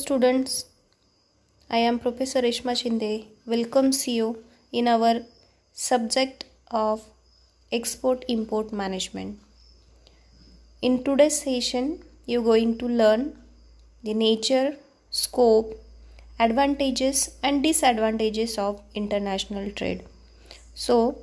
Students, I am Professor Reshma Shinde. Welcomes you in our subject of Export Import Management. In today's session, you are going to learn the nature, scope, advantages and disadvantages of international trade. So,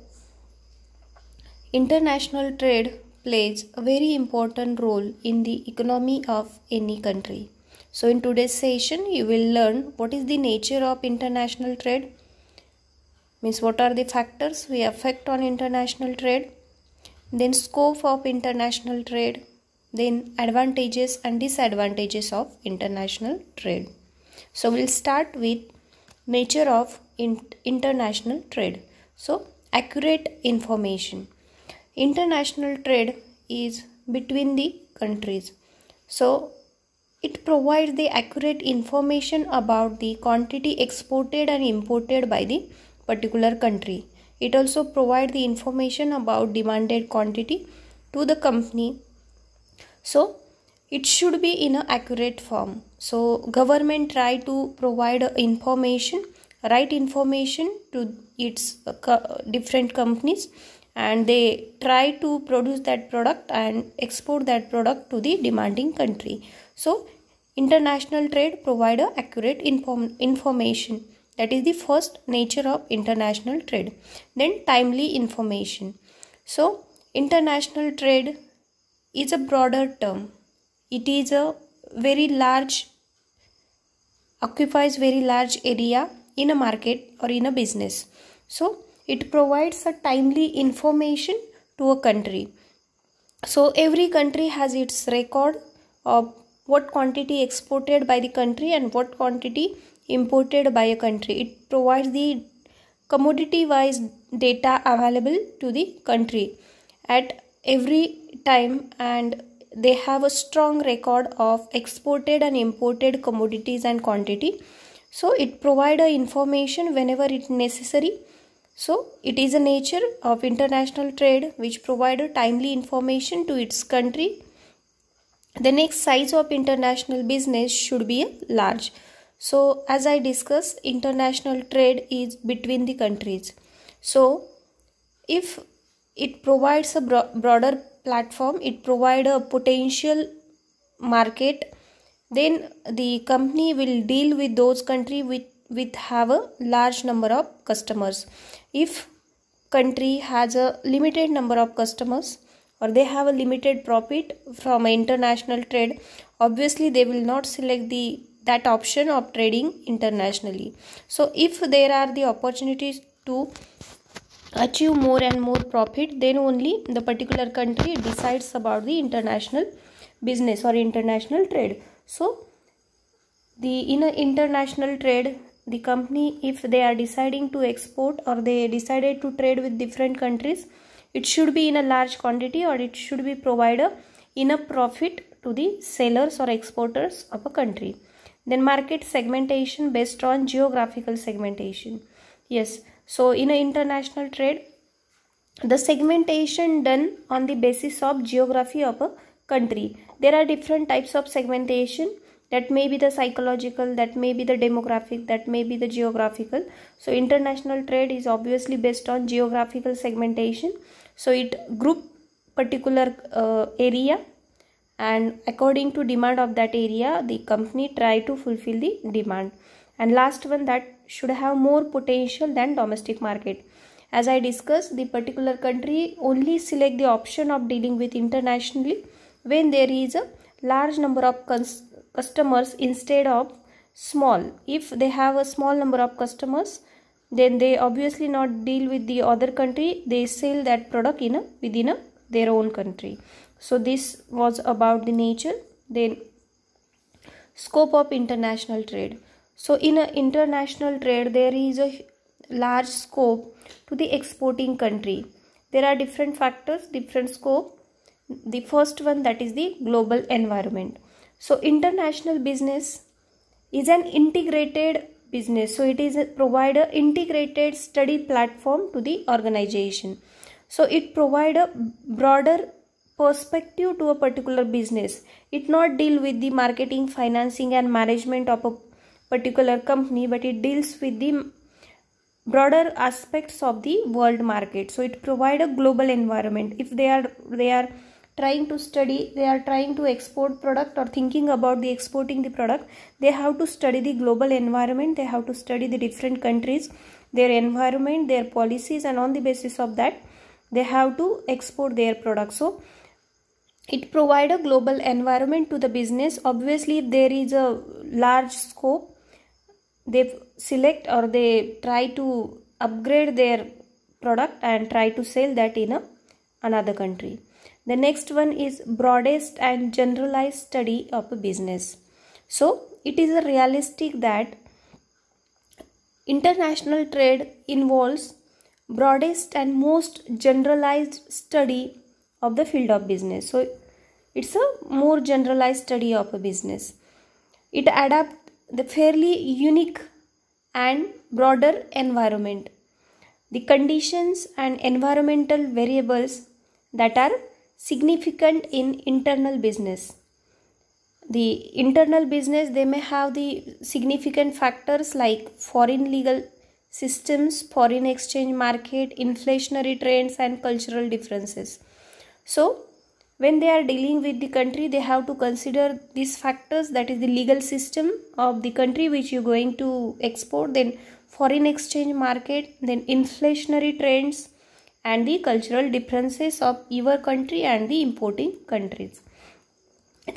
international trade plays a very important role in the economy of any country. So in today's session, you will learn what is the nature of international trade, means what are the factors we affect on international trade, then scope of international trade, then advantages and disadvantages of international trade. So we'll start with nature of international trade. So accurate information. International trade is between the countries. So it provides the accurate information about the quantity exported and imported by the particular country. It also provides the information about demanded quantity to the company. So it should be in an accurate form. So government try to provide information, right information to its different companies, and they try to produce that product and export that product to the demanding country. So international trade provide accurate information. That is the first nature of international trade. Then timely information. So international trade is a broader term. It is a very large, occupies very large area in a market or in a business. So it provides a timely information to a country. So every country has its record of what quantity exported by the country and what quantity imported by a country. It provides the commodity wise data available to the country at every time, and they have a strong record of exported and imported commodities and quantity. So it provides information whenever it necessary. So it is a nature of international trade which provide timely information to its country. The next size of international business should be large. So as I discussed, international trade is between the countries. So if it provides a broader platform, it provides a potential market, then the company will deal with those countries with have a large number of customers. If country has a limited number of customers, or they have a limited profit from international trade, obviously they will not select that option of trading internationally. So if there are the opportunities to achieve more and more profit, then only the particular country decides about the international business or international trade. So in an international trade, the company, if they are deciding to export or they decided to trade with different countries, it should be in a large quantity, or it should be provided enough profit to the sellers or exporters of a country. Then market segmentation based on geographical segmentation. Yes, so in an international trade, the segmentation done on the basis of geography of a country. There are different types of segmentation. That may be the psychological, that may be the demographic, that may be the geographical. So international trade is obviously based on geographical segmentation. So it group particular area, and according to demand of that area, the company try to fulfill the demand. And last one, that should have more potential than domestic market. As I discussed, the particular country only select the option of dealing with internationally when there is a large number of customers instead of small. If they have a small number of customers, then they obviously not deal with the other country. They sell that product within their own country. So this was about the nature. Then scope of international trade. So in an international trade, there is a large scope to the exporting country. There are different factors, different scope. The first one, that is the global environment. So international business is an integrated business. So it is provide a integrated study platform to the organization. So it provide a broader perspective to a particular business. It not deal with the marketing, financing and management of a particular company, but it deals with the broader aspects of the world market. So it provide a global environment. If they are trying to study, they are trying to export product or thinking about the exporting the product, they have to study the global environment, they have to study the different countries, their environment, their policies, and on the basis of that they have to export their product. So it provide a global environment to the business. Obviously if there is a large scope, they select or they try to upgrade their product and try to sell that in another country. The next one is broadest and generalized study of a business. So it is a realistic that international trade involves broadest and most generalized study of the field of business. So it's a more generalized study of a business. It adapts the fairly unique and broader environment, the conditions and environmental variables that are significant in internal business. The internal business, they may have the significant factors like foreign legal systems, foreign exchange market, inflationary trends and cultural differences. So when they are dealing with the country, they have to consider these factors, that is the legal system of the country which you are going to export, then foreign exchange market, then inflationary trends and the cultural differences of your country and the importing countries.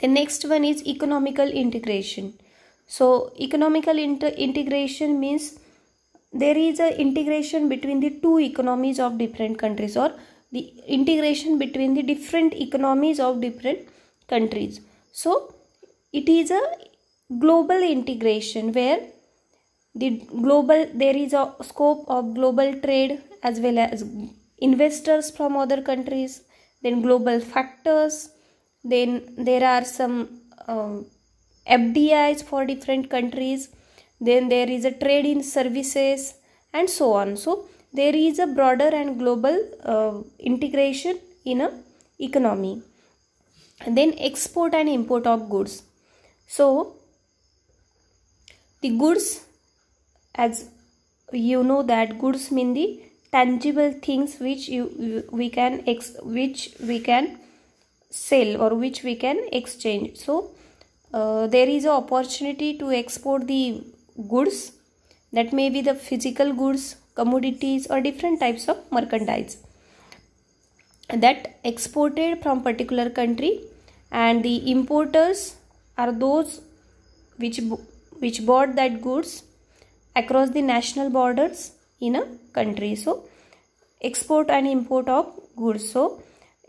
The next one is economical integration. So economical integration means there is a integration between the two economies of different countries, or the integration between the different economies of different countries. So it is a global integration where there is a scope of global trade as well as investors from other countries, then global factors, then there are some FDIs for different countries, then there is a trade in services and so on. So there is a broader and global integration in a economy. And then export and import of goods. So the goods, as you know that goods mean the tangible things which we can sell or which we can exchange. So there is an opportunity to export the goods, that may be the physical goods, commodities or different types of merchandise that exported from particular country, and the importers are those which bought that goods across the national borders in a country. So export and import of goods. So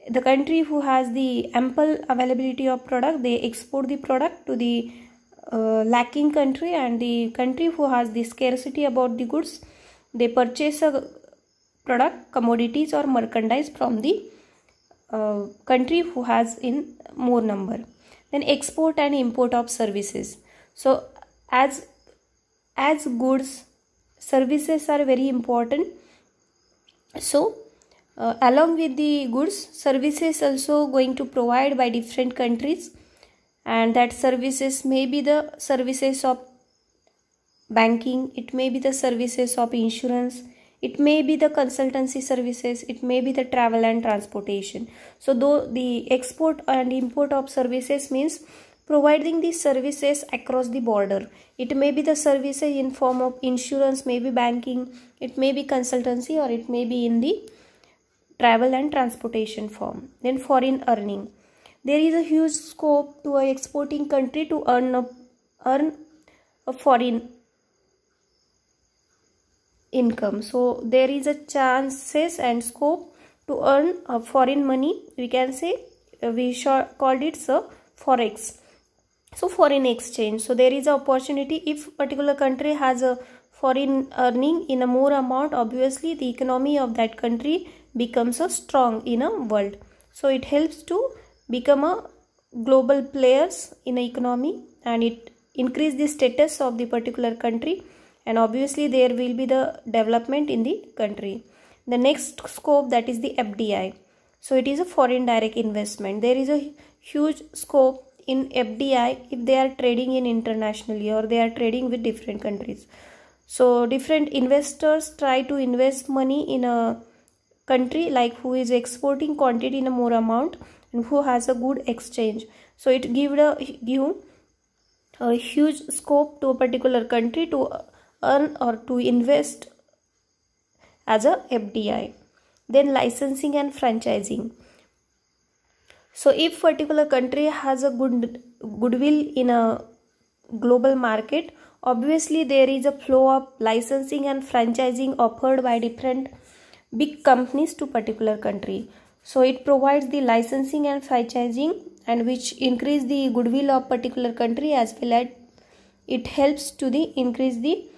the country who has the ample availability of product, they export the product to the lacking country, and the country who has the scarcity about the goods, they purchase a product, commodities or merchandise from the country who has in more number. Then export and import of services. So as goods, services are very important. So along with the goods, services also going to provide by different countries, and that services may be the services of banking, it may be the services of insurance, it may be the consultancy services, it may be the travel and transportation. So though the export and import of services means providing the services across the border. It may be the services in form of insurance, may be banking, it may be consultancy, or it may be in the travel and transportation form. Then foreign earning. There is a huge scope to an exporting country to earn a foreign income. So there is a chances and scope to earn a foreign money. We can say we called it forex. So foreign exchange. So there is an opportunity if particular country has a foreign earning in a more amount, obviously the economy of that country becomes a strong in a world. So it helps to become a global players in a economy, and it increase the status of the particular country, and obviously there will be the development in the country. The next scope, that is the FDI. So it is a foreign direct investment. There is a huge scope in FDI if they are trading in internationally or they are trading with different countries. So different investors try to invest money in a country like who is exporting quantity in a more amount and who has a good exchange. So it give a huge scope to a particular country to earn or to invest as a FDI. Then licensing and franchising. So if particular country has a goodwill in a global market, obviously there is a flow of licensing and franchising offered by different big companies to particular country. So it provides the licensing and franchising, and which increase the goodwill of particular country, as well as it helps to the increase the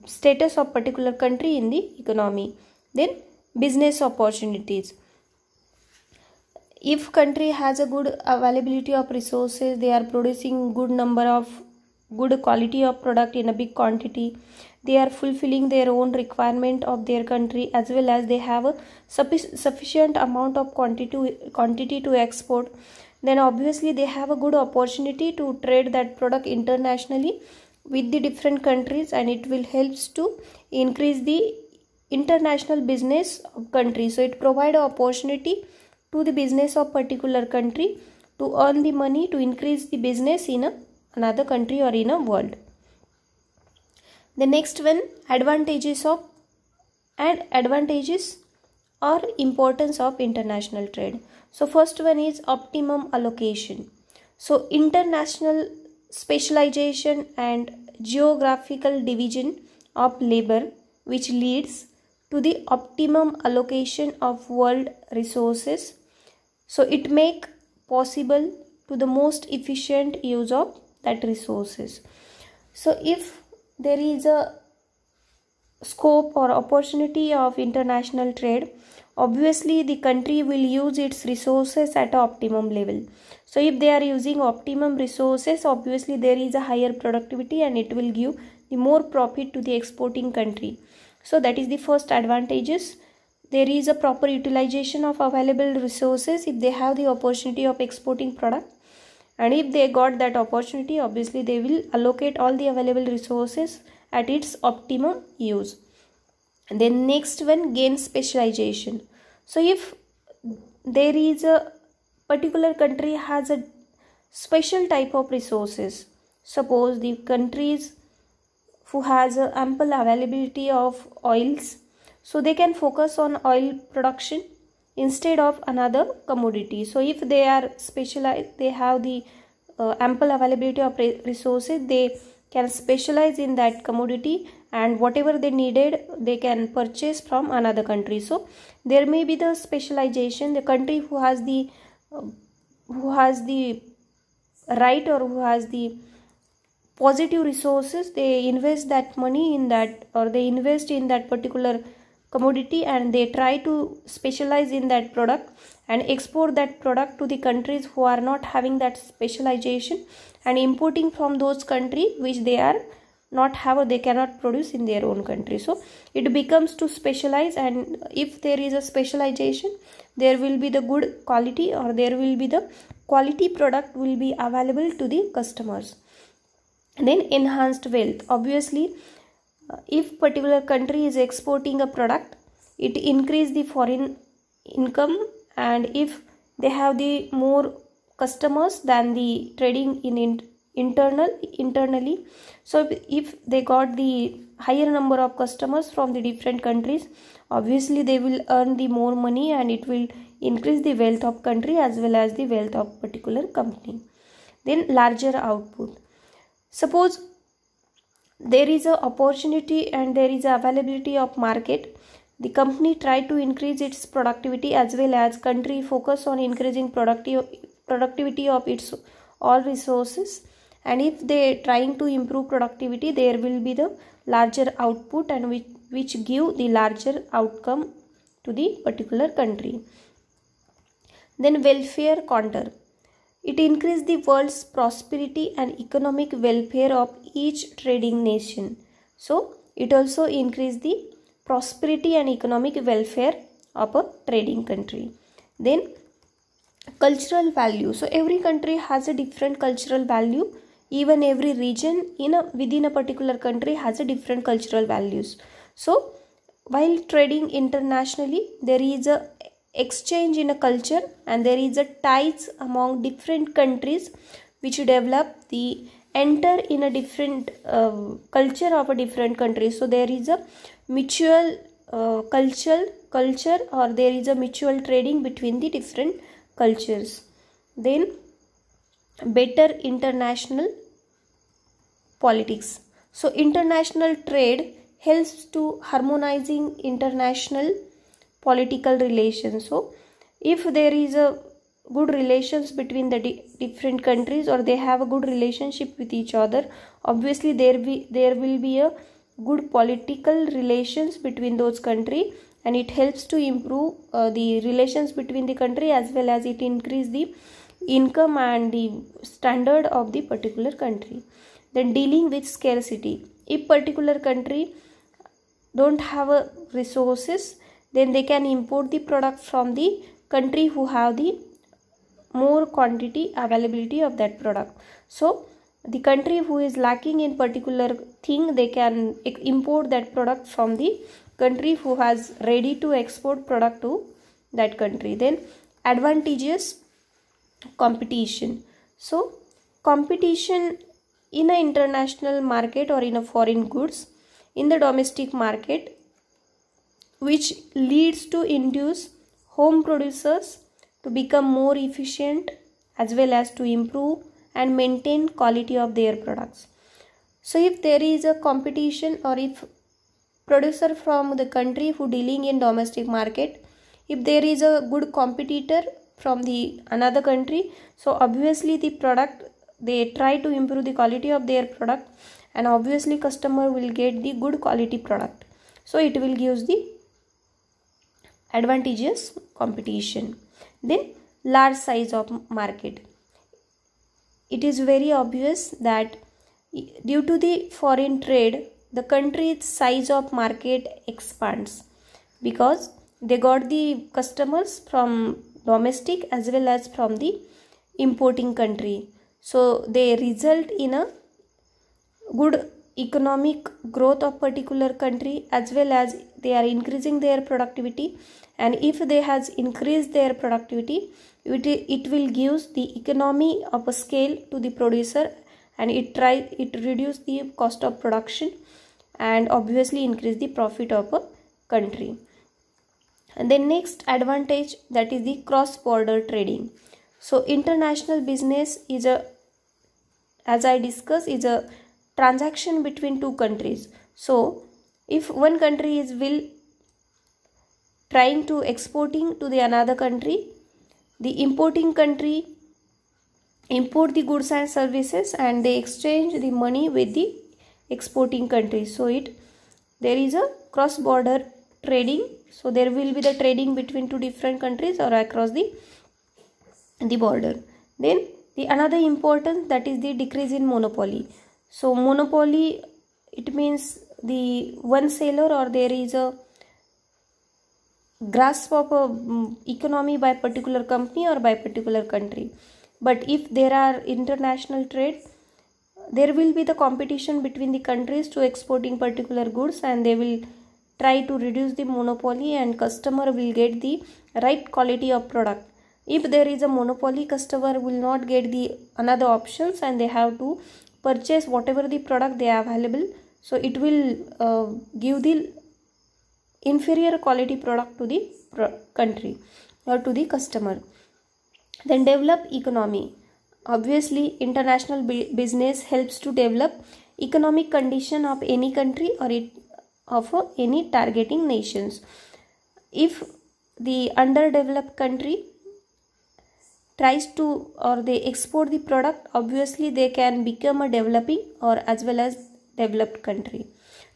status of particular country in the economy. Then business opportunities. If country has a good availability of resources, they are producing good number of good quality of product in a big quantity, they are fulfilling their own requirement of their country, as well as they have a sufficient amount of quantity to export, then obviously they have a good opportunity to trade that product internationally with the different countries, and it will helps to increase the international business of country. So it provide an opportunity to the business of particular country to earn the money to increase the business in another country or in a world. The next one, advantages or importance of international trade. So first one is optimum allocation. So international specialization and geographical division of labor, which leads to the optimum allocation of world resources. So it make possible to the most efficient use of that resources. So if there is a scope or opportunity of international trade, obviously the country will use its resources at an optimum level. So if they are using optimum resources, obviously there is a higher productivity and it will give the more profit to the exporting country. So that is the first advantages. There is a proper utilization of available resources if they have the opportunity of exporting product, and if they got that opportunity, obviously they will allocate all the available resources at its optimum use. And then next one, gain specialization. So if there is a particular country has a special type of resources, suppose the countries who has a ample availability of oils, so they can focus on oil production instead of another commodity. So if they are specialized, they have the ample availability of resources, they can specialize in that commodity, and whatever they needed they can purchase from another country. So there may be the specialization. The country who has the right or who has the positive resources, they invest that money in that, or they invest in that particular commodity, and they try to specialize in that product and export that product to the countries who are not having that specialization, and importing from those countries which they are not have or they cannot produce in their own country. So it becomes to specialize, and if there is a specialization, there will be the good quality, or there will be the quality product will be available to the customers. And then enhanced wealth. Obviously if particular country is exporting a product, it increase the foreign income, and if they have the more customers than the trading in internally, so if they got the higher number of customers from the different countries, obviously they will earn the more money, and it will increase the wealth of country as well as the wealth of particular company. Then larger output. Suppose there is a opportunity and there is a availability of market, the company try to increase its productivity, as well as country focus on increasing productivity of its all resources, and if they trying to improve productivity, there will be the larger output, and which give the larger outcome to the particular country. Then welfare counter. It increases the world's prosperity and economic welfare of each trading nation. So it also increases the prosperity and economic welfare of a trading country. Then cultural value. So every country has a different cultural value. Even every region within a particular country has a different cultural values. So while trading internationally, there is a exchange in a culture, and there is a ties among different countries which develop the enter in a different culture of a different country. So there is a mutual culture, or there is a mutual trading between the different cultures. Then better international politics. So international trade helps to harmonizing international political relations. So if there is a good relations between the different countries, or they have a good relationship with each other, obviously there will be a good political relations between those countries, and it helps to improve the relations between the country, as well as it increase the income and the standard of the particular country. Then dealing with scarcity. If particular country don't have a resources, then they can import the product from the country who have the more quantity availability of that product. So the country who is lacking in particular thing, they can import that product from the country who has ready to export product to that country. Then advantageous competition. So competition in an international market or in a foreign goods in the domestic market, which leads to induce home producers to become more efficient, as well as to improve and maintain quality of their products. So if there is a competition, or if producer from the country who dealing in domestic market, if there is a good competitor from the another country, so obviously the product, they try to improve the quality of their product, and obviously customer will get the good quality product. So it will give the advantageous competition. Then large size of market. It is very obvious that due to the foreign trade, the country's size of market expands, because they got the customers from domestic as well as from the importing country. So they result in a good economic growth of particular country, as well as they are increasing their productivity. And if they has increased their productivity, it will give the economy of a scale to the producer, and it reduce the cost of production, and obviously increase the profit of a country. And the next advantage, that is the cross border trading. So international business is a, as I discussed, is a transaction between two countries. So if one country is trying to exporting to the another country, the importing country import the goods and services, and they exchange the money with the exporting country. So there is a cross border trading. So there will be the trading between two different countries or across the border. Then the another importance, that is the decrease in monopoly. So monopoly, it means the one seller, or there is a grasp of a economy by particular company or by particular country. But if there are international trade, there will be the competition between the countries to exporting particular goods, and they will try to reduce the monopoly, and customer will get the right quality of product. If there is a monopoly, customer will not get the another options, and they have to purchase whatever the product they have available. So it will give the inferior quality product to the country or to the customer. Then develop economy. Obviously international business helps to develop economic condition of any country or any targeting nations. If the underdeveloped country tries to, or they export the product, obviously they can become a developing or as well as developed country.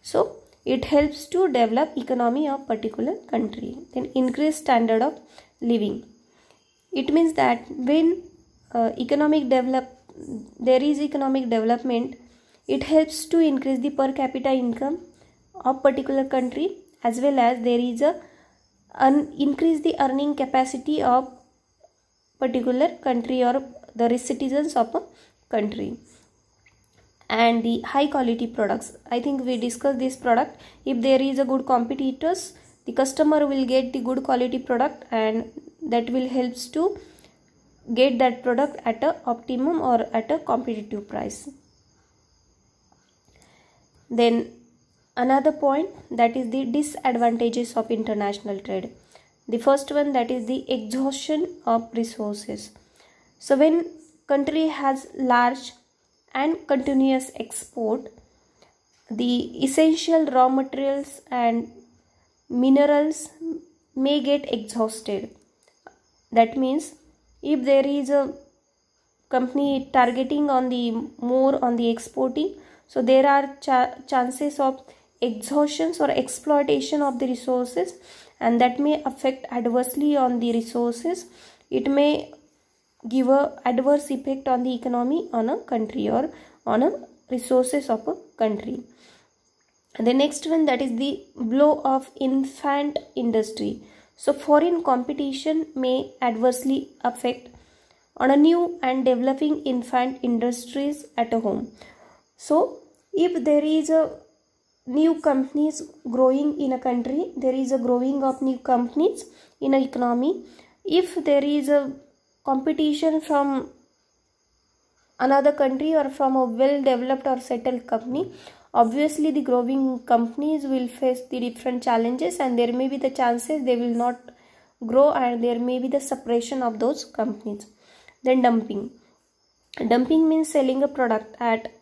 So it helps to develop economy of particular country. Then increase standard of living. It means that when there is economic development, it helps to increase the per capita income of particular country, as well as there is a increase the earning capacity of particular country or the citizens of a country. And the high quality products, I think we discussed this product. If there is a good competitors, the customer will get the good quality product, and that will helps to get that product at a optimum or at a competitive price. Then another point, that is the disadvantages of international trade. The first one, that is the exhaustion of resources. So when country has large and continuous export, the essential raw materials and minerals may get exhausted. That means if there is a company targeting on the more on the exporting, so there are chances of exhaustions or exploitation of the resources, and that may affect adversely on the resources. It may give a adverse effect on the economy on a country or on a resources of a country. The next one, that is the blow of infant industry. So foreign competition may adversely affect on a new and developing infant industries at a home. So if there is a new companies growing in a country, there is a growing of new companies in an economy. If there is a competition from another country or from a well developed or settled company, obviously the growing companies will face the different challenges, and there may be the chances they will not grow, and there may be the suppression of those companies. Then dumping. Dumping means selling a product at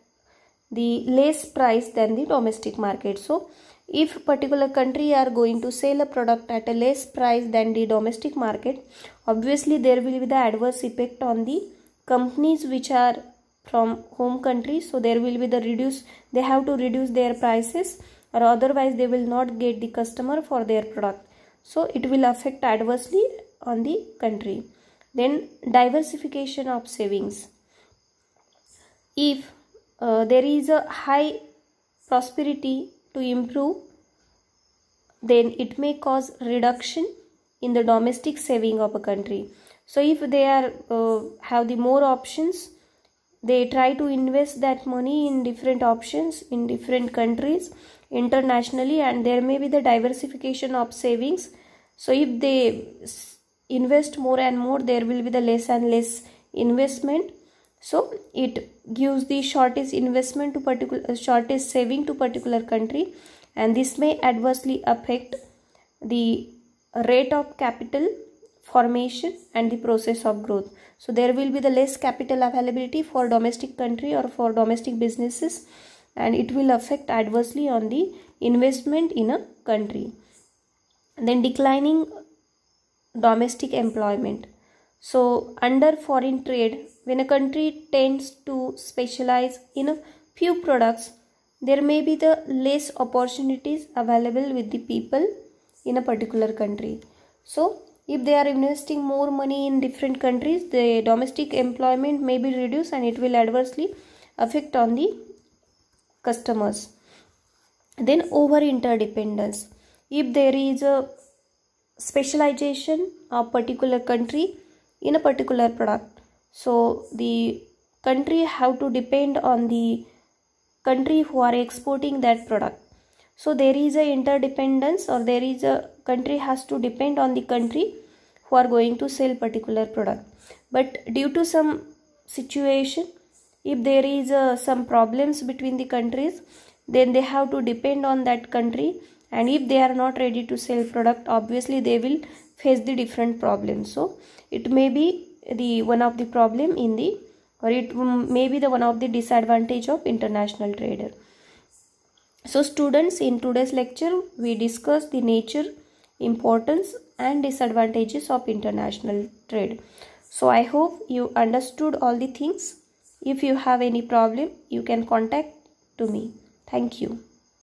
the less price than the domestic market. So if particular country are going to sell a product at a less price than the domestic market, obviously there will be the adverse effect on the companies which are from home country. So there will be the they have to reduce their prices, or otherwise they will not get the customer for their product. So it will affect adversely on the country. Then diversification of savings. If there is a high prosperity to improve, then it may cause reduction in the domestic saving of a country. So if they are have the more options, they try to invest that money in different options in different countries internationally, and there may be the diversification of savings. So if they invest more and more, there will be the less and less investment. So it gives the shortest investment to particular shortest saving to particular country, and this may adversely affect the rate of capital formation and the process of growth. So there will be the less capital availability for domestic country or for domestic businesses, and it will affect adversely on the investment in a country. Then declining domestic employment. So under foreign trade, when a country tends to specialize in a few products, there may be the less opportunities available with the people in a particular country. So if they are investing more money in different countries, the domestic employment may be reduced, and it will adversely affect on the customers. Then over interdependence. If there is a specialization of particular country in a particular product, so the country have to depend on the country who are exporting that product. So there is a interdependence, or there is a country has to depend on the country who are going to sell particular product. But due to some situation, if there is some problems between the countries, then they have to depend on that country, and if they are not ready to sell product, obviously they will face the different problems. So it may be the one of the problem in the, or it may be the one of the disadvantage of international trader. So students, in today's lecture we discussed the nature, importance and disadvantages of international trade. So I hope you understood all the things. If you have any problem, you can contact to me. Thank you.